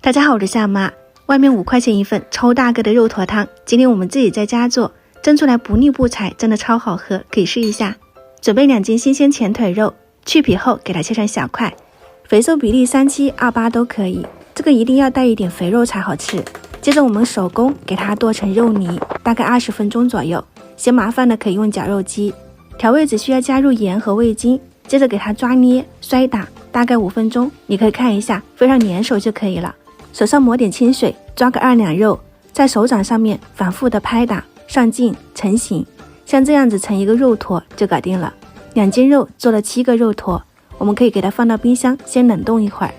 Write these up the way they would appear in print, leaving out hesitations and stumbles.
大家好，我是夏妈。外面5块钱一份超大个的肉坨汤，今天我们自己在家做，蒸出来不腻不柴，真的超好喝，可以试一下。准备2斤新鲜前腿肉，去皮后给它切成小块，肥瘦比例37、28都可以，这个一定要带一点肥肉才好吃。接着我们手工给它剁成肉泥，大概20分钟左右。嫌麻烦的可以用绞肉机。调味只需要加入盐和味精，接着给它抓捏摔打，大概5分钟，你可以看一下，非常粘手就可以了。手上抹点清水，抓个2两肉，在手掌上面反复的拍打，上劲成型，像这样子成一个肉坨就搞定了。2斤肉做了7个肉坨，我们可以给它放到冰箱先冷冻一会儿。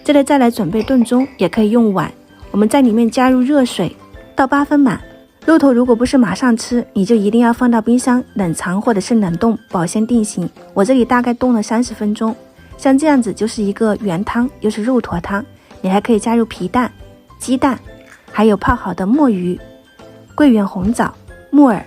接着再来准备炖盅，也可以用碗，我们在里面加入热水，倒8分满。肉坨如果不是马上吃，你就一定要放到冰箱冷藏或者是冷冻保鲜定型。我这里大概冻了30分钟，像这样子就是一个原汤，又是肉坨汤。你还可以加入皮蛋、鸡蛋，还有泡好的墨鱼、桂圆红枣、木耳、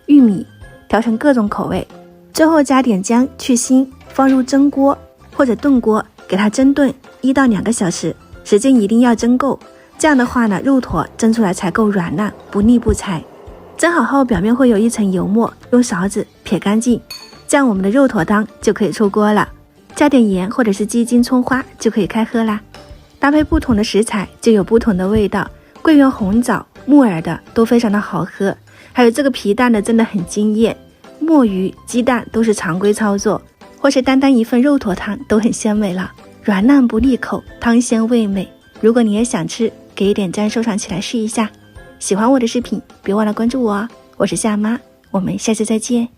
玉米，调成各种口味。最后加点姜去腥，放入蒸锅或者炖锅，给它蒸炖1到2个小时，时间一定要蒸够。这样的话呢，肉坨蒸出来才够软烂，不腻不柴。蒸好后表面会有一层油沫，用勺子撇干净，这样我们的肉坨汤就可以出锅了。加点盐或者是鸡精、葱花就可以开喝啦。搭配不同的食材就有不同的味道，桂圆红枣、木耳的都非常的好喝，还有这个皮蛋的真的很惊艳，墨鱼、鸡蛋都是常规操作，或是单单一份肉坨汤都很鲜美了，软烂不腻口，汤鲜味美。如果你也想吃，给一点赞收藏起来试一下。喜欢我的视频别忘了关注我哦，我是夏妈，我们下次再见。